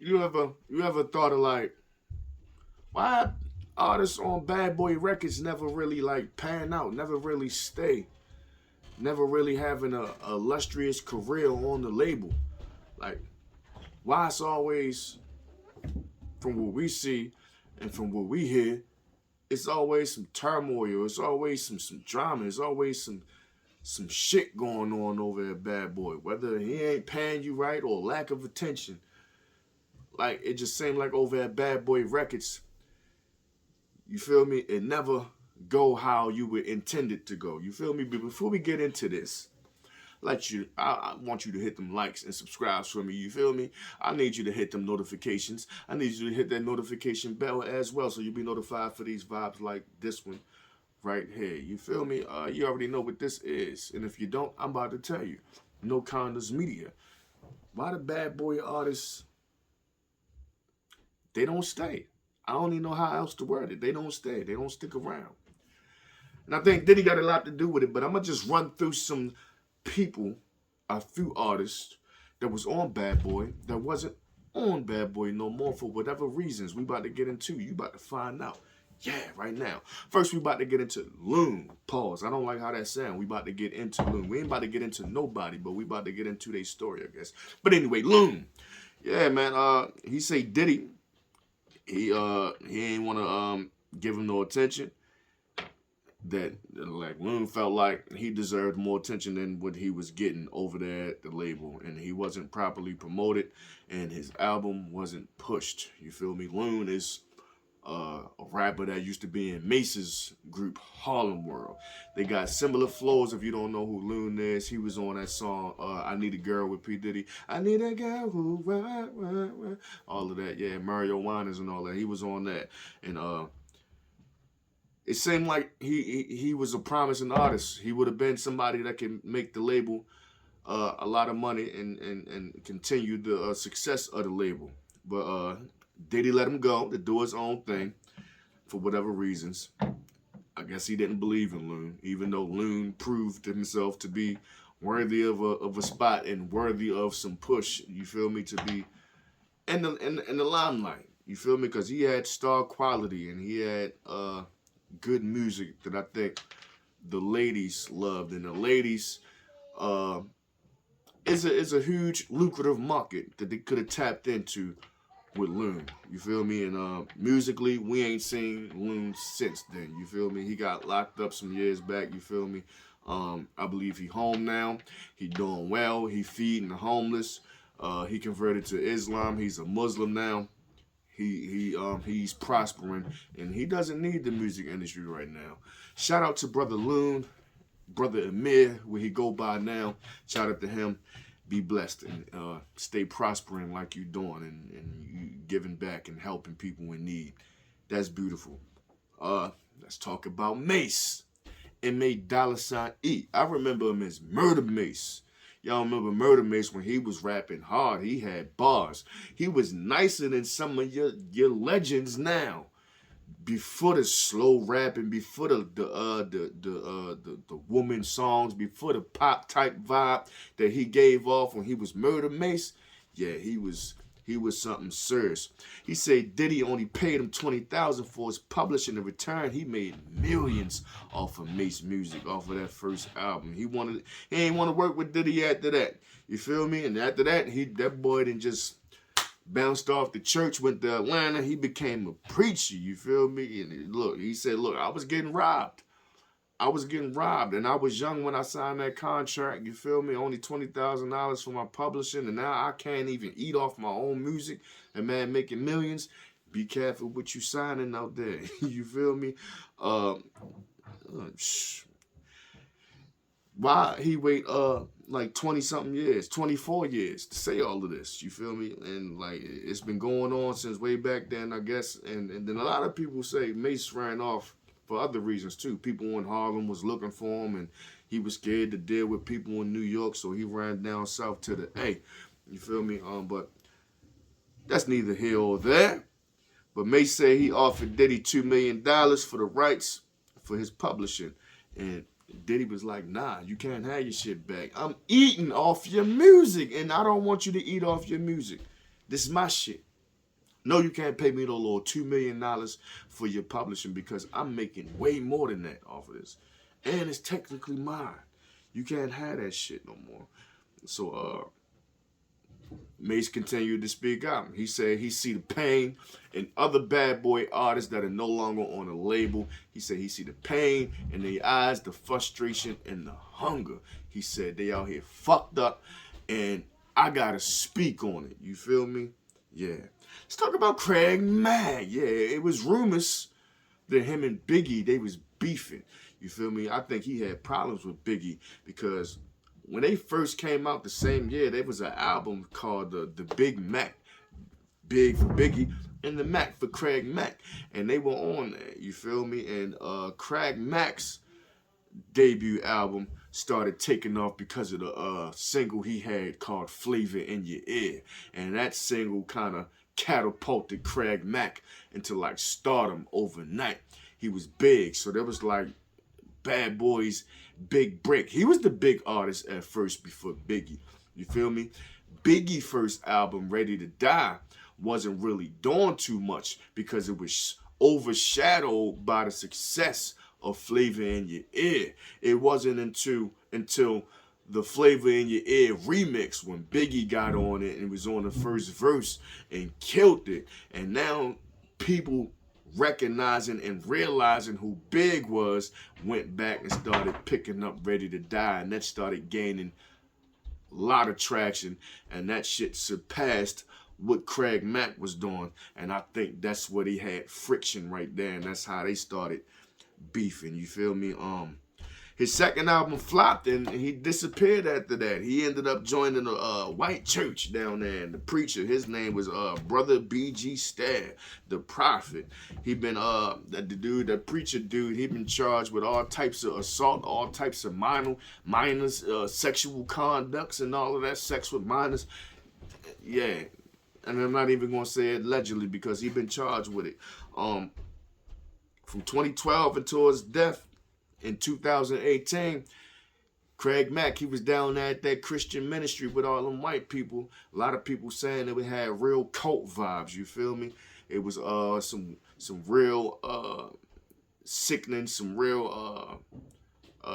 You ever thought of like why artists on Bad Boy Records never really like pan out, never really stay, never really having a illustrious career on the label? Like why it's always from what we see and from what we hear, it's always some turmoil, it's always some drama, it's always some shit going on over at Bad Boy. Whether he ain't paying you right or lack of attention. Like it just seemed like over at Bad Boy Records, you feel me? It never go how you were intended to go. You feel me? But before we get into this, I want you to hit them likes and subscribes for me. You feel me? I need you to hit them notifications. I need you to hit that notification bell as well, so you'll be notified for these vibes like this one right here. You feel me? You already know what this is, and if you don't, I'm about to tell you. No Condoms Media. Why the Bad Boy artists? They don't stay. I don't even know how else to word it. They don't stay. They don't stick around. And I think Diddy got a lot to do with it, but I'm going to just run through some people, a few artists that was on Bad Boy that wasn't on Bad Boy no more for whatever reasons we about to get into. You about to find out. Yeah, right now. First, we about to get into Loon. Pause. I don't like how that sound. We about to get into Loon. We ain't about to get into nobody, but we about to get into their story, I guess. But anyway, Loon. Yeah, man. He say Diddy. He ain't want to give him no attention. That like Loon felt like he deserved more attention than what he was getting over there at the label, and he wasn't properly promoted, and his album wasn't pushed. You feel me? Loon is a rapper that used to be in Mace's group Harlem World. They got similar flows. If you don't know who Loon is, he was on that song "I Need a Girl" with P Diddy. I need a girl who ride. All of that, yeah. Mario Winans and all that. He was on that, and it seemed like he was a promising artist. He would have been somebody that can make the label a lot of money and continue the success of the label. But Diddy let him go to do his own thing for whatever reasons. I guess he didn't believe in Loon, even though Loon proved himself to be worthy of a spot and worthy of some push. You feel me? To be in the limelight. You feel me? Because he had star quality and he had good music that I think the ladies loved, and the ladies uh, is a huge lucrative market that they could have tapped into with Loon. You feel me? And musically, we ain't seen Loon since then. You feel me? He got locked up some years back. You feel me? I believe he home now. He doing well. He feeding the homeless. He converted to Islam. He's a Muslim now. He's prospering, and he doesn't need the music industry right now. Shout out to brother Loon, brother Amir, where he go by now. Shout out to him. Be blessed and stay prospering like you doing, and you giving back and helping people in need. That's beautiful. Let's talk about Mace. M.A. $E. I remember him as Murder Mace. Y'all remember Murder Mace when he was rapping hard. He had bars. He was nicer than some of your legends now. Before the slow rapping, before the woman songs, before the pop type vibe that he gave off when he was Murder Mace, yeah, he was something serious. He said Diddy only paid him $20,000 for his publishing. In return, he made millions off of Mace music, off of that first album. He ain't want to work with Diddy after that. You feel me? And after that, that boy didn't just bounced off the church, went to Atlanta. He became a preacher. You feel me? And look, he said, look, I was getting robbed. And I was young when I signed that contract. You feel me? Only $20,000 for my publishing, and now I can't even eat off my own music. And man, making millions. Be careful what you signing out there. You feel me? Why he wait like 20 something years, 24 years to say all of this? You feel me? And like it's been going on since way back then, I guess. And then a lot of people say Mace ran off for other reasons too. People in Harlem was looking for him, and he was scared to deal with people in New York, so he ran down south to the A. You feel me? But that's neither here or there. But Mace said he offered Diddy $2 million for the rights for his publishing, and Diddy was like, nah, you can't have your shit back. I'm eating off your music, and I don't want you to eat off your music. This is my shit. No, you can't pay me no little $2 million for your publishing because I'm making way more than that off of this. And it's technically mine. You can't have that shit no more. So, Mace continued to speak out. He said he see the pain in other bad boy artists that are no longer on a label. He said he see the pain in their eyes, the frustration, and the hunger. He said they out here fucked up, and I gotta speak on it. You feel me? Yeah. Let's talk about Craig Mack. Yeah, it was rumors that him and Biggie, they was beefing. You feel me? I think he had problems with Biggie because when they first came out the same year, there was an album called the Big Mac. Big for Biggie and the Mac for Craig Mack. And they were on there, you feel me? And Craig Mack's debut album started taking off because of the single he had called Flavor in Your Ear. And that single kind of catapulted Craig Mack into like stardom overnight. He was big, so there was like Bad Boys, Big Break. He was the big artist at first before Biggie. You feel me? Biggie's first album, Ready to Die, wasn't really doing too much because it was overshadowed by the success of Flavor in Your Ear. It wasn't until the Flavor in Your Ear remix when Biggie got on it and was on the first verse and killed it. And now people recognizing and realizing who Big was went back and started picking up Ready to Die, and that started gaining a lot of traction, and that shit surpassed what Craig Mack was doing. And I think that's what he had friction right there, and that's how they started beefing. You feel me? His second album flopped and he disappeared after that. He ended up joining a white church down there, and the preacher, his name was Brother B.G. Stair, the prophet. He been that preacher dude, he been charged with all types of assault, all types of minors, sexual conducts and all of that, sex with minors. Yeah. And I'm not even gonna say it allegedly because he been charged with it. From 2012 until his death in 2018, Craig Mack, he was down there at that Christian ministry with all them white people. A lot of people saying that we had real cult vibes, you feel me? It was some real sickening, some real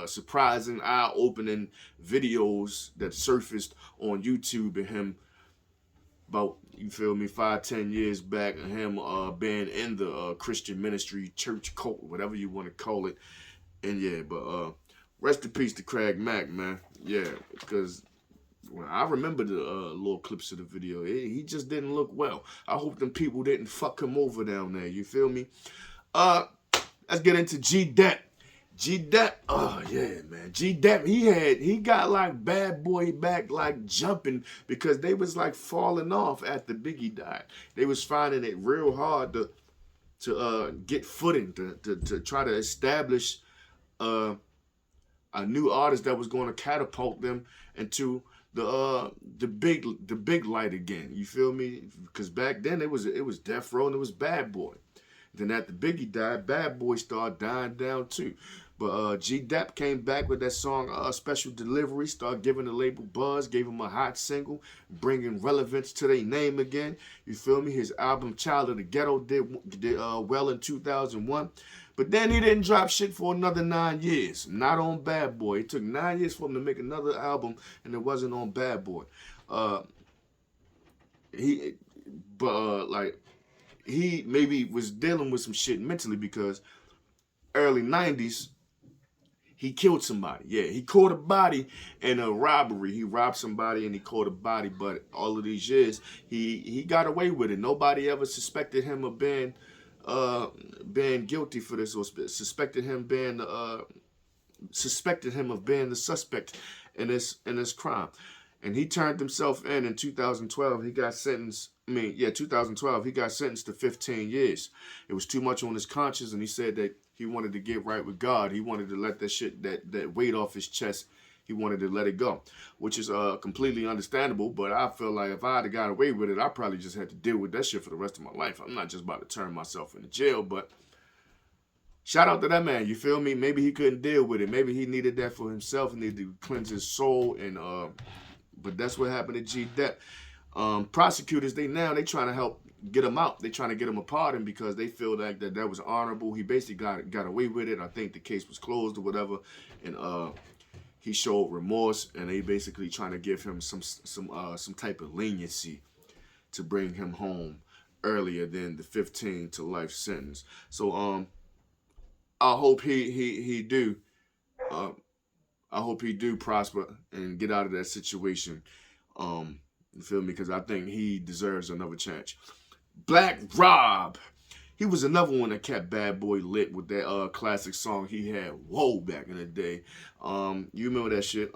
surprising, eye-opening videos that surfaced on YouTube of him about, you feel me, 5-10 years back, and him being in the Christian ministry, church cult, whatever you want to call it. And yeah, but rest in peace to Craig Mack, man. Yeah, because I remember the little clips of the video. He just didn't look well. I hope them people didn't fuck him over down there. You feel me? Let's get into G-Dep. G-Dep, oh yeah, man. G-Dep, he got like Bad Boy back, like jumping, because they was like falling off after Biggie died. They was finding it real hard to get footing, to try to establish a new artist that was going to catapult them into the big light again. You feel me? Because back then it was Death Row and it was Bad Boy. Then after Biggie died, Bad Boy started dying down too. But G-Dep came back with that song, Special Delivery, started giving the label buzz, gave him a hot single, bringing relevance to their name again. You feel me? His album, Child of the Ghetto, did well in 2001. But then he didn't drop shit for another 9 years. Not on Bad Boy. It took 9 years for him to make another album, and it wasn't on Bad Boy. He maybe was dealing with some shit mentally because early 90s, he killed somebody. Yeah, he caught a body in a robbery. He robbed somebody and he caught a body. But all of these years, he got away with it. Nobody ever suspected him of being guilty for this, or suspected him of being the suspect in this crime. And he turned himself in 2012. He got sentenced. 2012. He got sentenced to 15 years. It was too much on his conscience, and he said that he wanted to get right with God. He wanted to let that shit, that weight off his chest. He wanted to let it go, which is completely understandable. But I feel like if I had got away with it, I probably just had to deal with that shit for the rest of my life. I'm not just about to turn myself into jail, but shout out to that man. You feel me? Maybe he couldn't deal with it. Maybe he needed that for himself. He needed to cleanse his soul. But that's what happened to G-Dep. Prosecutors, they trying to help get him out. They trying to get him a pardon because they feel like that was honorable. He basically got away with it. I think the case was closed or whatever, and he showed remorse, and they basically trying to give him some type of leniency to bring him home earlier than the 15 to life sentence. So I hope he do. I hope he do prosper and get out of that situation. You feel me? Because I think he deserves another chance. Black Rob. He was another one that kept Bad Boy lit with that classic song he had, Whoa, back in the day. You remember that shit.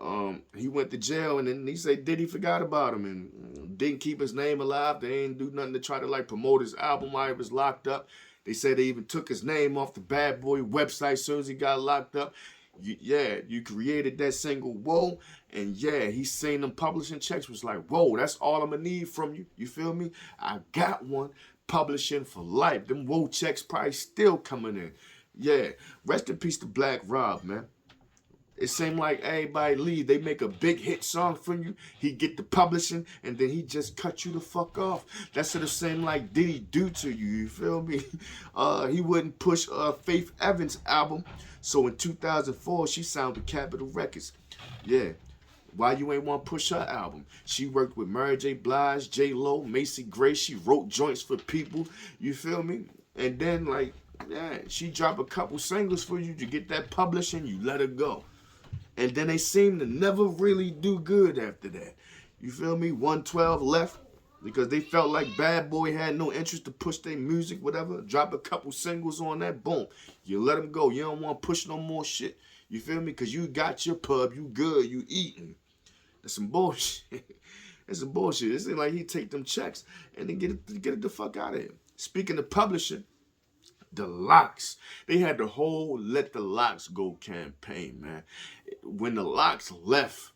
He went to jail, and then he said Diddy forgot about him and didn't keep his name alive. They ain't do nothing to try to like promote his album while he was locked up. They said they even took his name off the Bad Boy website as soon as he got locked up. You created that single, Whoa, and yeah, he's saying them publishing checks was like, whoa, that's all I'm gonna need from you. You feel me? I got one. Publishing for life. Them Whoa checks probably still coming in. Yeah, rest in peace to Black Rob, man. It seemed like everybody leave. They make a big hit song for you. He get the publishing, and then he just cut you the fuck off. That's what it seemed like Diddy do to you. You feel me? He wouldn't push Faith Evans' album. So in 2004, she signed with Capitol Records. Yeah. Why you ain't want to push her album? She worked with Mary J. Blige, J. Lo, Macy Gray. She wrote joints for people. You feel me? And then, like, yeah, she dropped a couple singles for you to get that publishing. You let her go. And then they seem to never really do good after that. You feel me? 112 left because they felt like Bad Boy had no interest to push their music, whatever. Drop a couple singles on that, boom. You let them go. You don't want to push no more shit. You feel me? Because you got your pub. You good. You eating. That's some bullshit. That's some bullshit. It seems like he take them checks and then get it the fuck out of here. Speaking of publishing, the Locks. They had the whole Let the Locks Go campaign, man. When the Locks left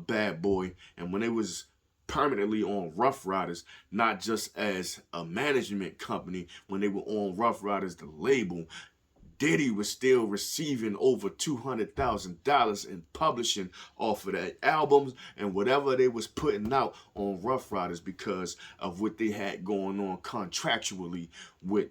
Bad Boy and when they was permanently on Rough Riders, not just as a management company, when they were on Rough Riders, the label, Diddy was still receiving over $200,000 in publishing off of that albums and whatever they was putting out on Rough Riders because of what they had going on contractually with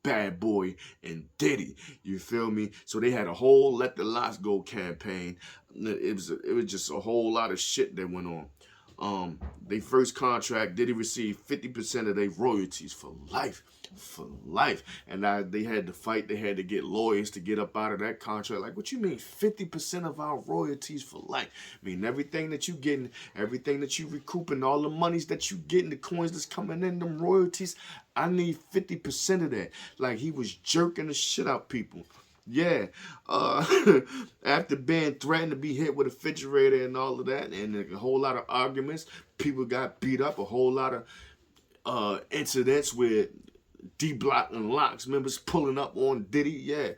Bad Boy and Diddy. You feel me? So they had a whole Let the Locks Go campaign. It was just a whole lot of shit that went on. Their first contract, Diddy received 50% of their royalties for life. For life. And they had to fight. They had to get lawyers to get up out of that contract. Like, what you mean 50% of our royalties for life? I mean, everything that you getting, everything that you recouping, all the monies that you getting, the coins that's coming in, them royalties, I need 50% of that. Like, he was jerking the shit out people. Yeah, after being threatened to be hit with a refrigerator and all of that, and a whole lot of arguments, people got beat up, a whole lot of incidents with D-Block and Locks members pulling up on Diddy. Yeah,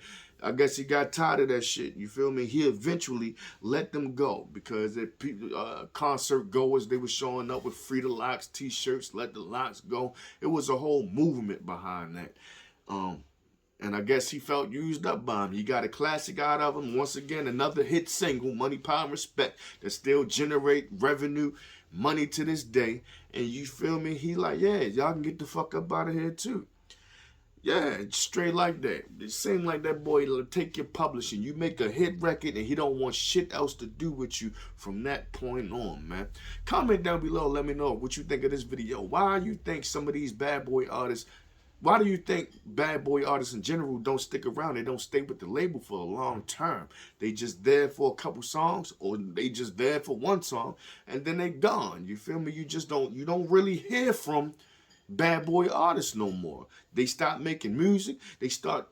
I guess he got tired of that shit. You feel me? He eventually let them go because the people, concert goers, they were showing up with Free the Locks t-shirts, Let the Locks Go. It was a whole movement behind that. And I guess he felt used up by him. He got a classic out of him. Once again, another hit single, Money, Power, and Respect, that still generate revenue, money to this day. And you feel me? He like, yeah, y'all can get the fuck up out of here too. Yeah, straight like that. It seemed like that boy will take your publishing. You make a hit record and he don't want shit else to do with you from that point on, man. Comment down below. Let me know what you think of this video. Why you think some of these Bad Boy artists, why do you think Bad Boy artists in general don't stick around? They don't stay with the label for a long term. They just there for a couple songs, or they just there for one song, and then they gone. You feel me? You don't really hear from Bad Boy artists no more. They stop making music. They start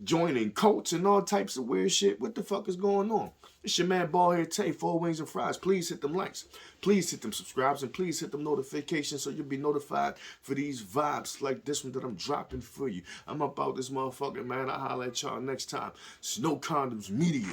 joining cults and all types of weird shit. What the fuck is going on? It's your man Baldhead Tay, 4 Wings and Fries. Please hit them likes. Please hit them subscribes. And please hit them notifications so you'll be notified for these vibes like this one that I'm dropping for you. I'm about this motherfucker, man. I'll holler at y'all next time. Snow Condoms Media.